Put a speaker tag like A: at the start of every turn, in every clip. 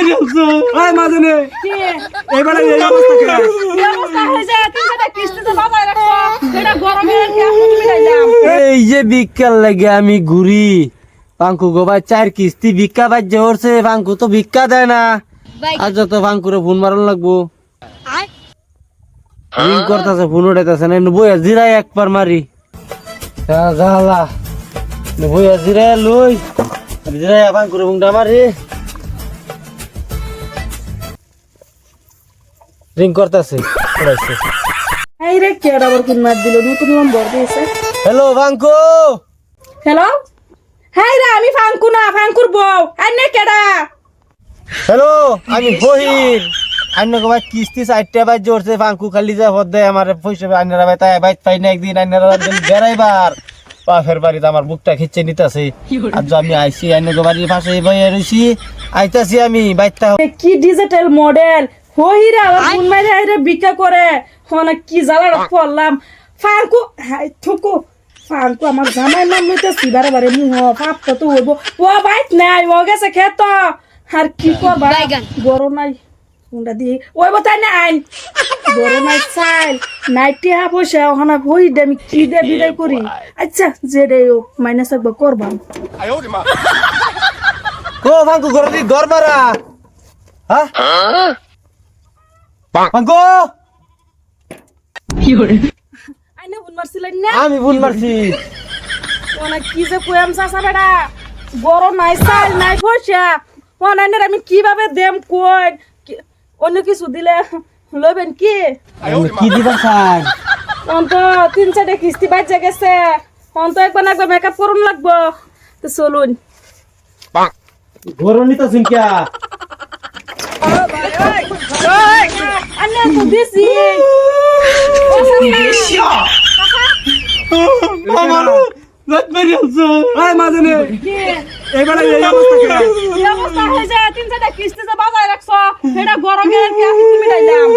A: মেরেছো এই মাজনে
B: কি
A: এবারে এই অবস্থা কি
B: কি অবস্থা হয়েছে তিনটা কিস্তিতে বাজায় রাখছো এটা গরমে কি তুমি যাইলাম
C: এই যে ভিক্ষার লাগে আমি ঘুরি পাঙ্কু গোবাই 4 কিস্তি ভিক্ষা বাজ্যে ওরছে পাঙ্কু তো ভিক্ষা দেয় না আজ যত পাঙ্কুরে ফোন মারন লাগবো রিং করতেছে ফোন উঠাইতেছে না বইয়া জিরাই একবার মারি জালা বইয়া জিরাই লই জিরাই পাঙ্কুরে ফোনটা মারি রিং করতেছে
B: এই রে কে আবার কোন মার দিল নতুন নম্বর দিয়েছে
C: হ্যালো পাঙ্কু
B: হ্যালো হাই রে আমি ফাঙ্কু না ফাঙ্কুর বউ আইনে কেডা
C: হ্যালো আমি বহির আইনে গোবাই কিস্তি 4টা বাজ জোরছে পাঙ্কু খালি যা হদে আমার পয়সা আইনারা ভাই তাই বাইত পাই না একদিন আইনারা বেড়াইবার পাফের বাড়িতে আমার বুকটা খিচ্ছে নিতেছে আজ আমি আইছি আইনে গোবাড়ির পাশে বইয়া রইছি আইতাছি আমি বাইতটা
B: কি ডিজিটাল মডেল হইরা আমার ফোন মাইরে আইরে বিকা করে হনা কি জ্বালা পড়লাম ফাঙ্কু হাই থুকু ফাঙ্কু আমার জামাই নাম লইতেছি বারে বারে মুহ পাপ তো হইব ও বাইত নাই ও গেছে খেত আর কি করবা গরম নাই কোনটা দি ওই বতাই না আইন গরম নাই চাইল নাইটি হা পয়সা হনা হই দে আমি কি দে বিদায় করি আচ্ছা যে রে মাইনাস একবার করবা
C: ও পাঙ্কু গরদি দরবারা হ্যাঁ পাঙ্কু
B: আইনে ফোন মারছিলেন না
C: আমি ভুল মারছি
B: ওনা কি যে কইম চাচা বেটা গরম নাই চাল নাই পয়সা অনাইনের আমি কিভাবে দেম কই অন্য কিছু দিলে লইবেন কি
C: কি দিবা চাই
B: অন্ত 3-4টা কিস্তি বাজে গেছে অন্ত একবার না একবার মেকআপ করুন লাগবো তো চলুন
C: গরম নিতা শুনকিয়া
B: আনে তো দিছি
A: আমার রাত মেরেছো এই মাজনে এবারে এই অবস্থা কি
B: কি অবস্থা হয়েছে 3-4টা কিস্তিতে বাজায় রাখছো এটা গরমে কি তুমি যাইলাম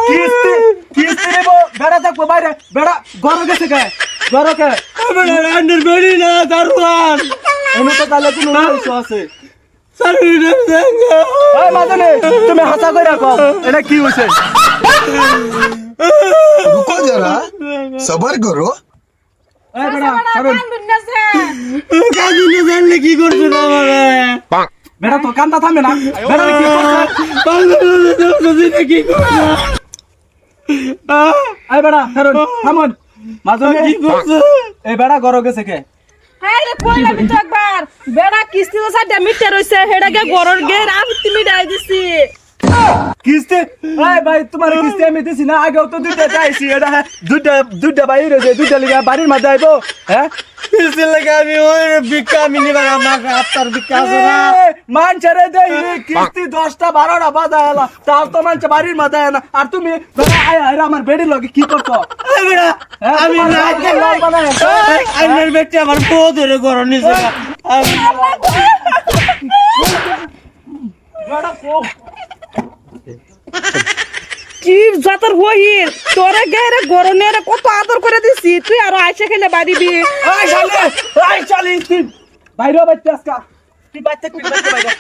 A: কিস্তি কিস্তি নেব বেড়া থাকবো বাইরে বেড়া গরম গেছে কে গরম কে বেড়া রান্নার বেড়ি না দারুয়ান এনে তো তাহলে কোনো উৎস আছে এই মাজনে তুমি হাসা কইরা কও এটা কি হইছে
D: रुको जरा सबर करो
A: এই বেড়া কারণ
C: কাজিনে জানলে কি করছো না আমারে
A: বেড়া তো কান্দা থামে না বেড়া কি করছে
C: কি করছো
A: এই বেড়া কারণ থামুন মাজনে
C: কি করছো
A: এই বেড়া গরম গেছে কে
B: হাই রে কইলা তো একবার বেড়া কিস্তিতে 4টা মিটে রইছে হেডাকে গরর গে রাত তুমি ডাই দিছি
A: কিস্তি এই ভাই তোমার কিস্তি আমি দিছি না আগেও তো দুইটা চাইছি এটা দুইটা বাইরে রয়েছে দুইটা লিগা বাড়ির মাঝে আইবো হ্যাঁ
C: কিস্তি লাগে আমি ওই ভিক্ষা আমি নিবার আমার আপনার ভিক্ষা আছে না
A: মান ছেড়ে দেই কিস্তি 10টা 12টা বাজা এলা তাও তো মান বাড়ির মাঝে না আর তুমি আমার বেডি লগে কি করছো
C: আমি না
A: লাল বানায়
C: আইনের ব্যক্তি আমার বউ ধরে গরম নিছে
B: কি জাতর হইল তোরে গেরে গরনে রে কত আদর করে দিছি তুই আর আইসা খেলে বাড়িবি
A: আই শালি তুই বাইরে বাইতে আজকা তুই বাইতে বাইরে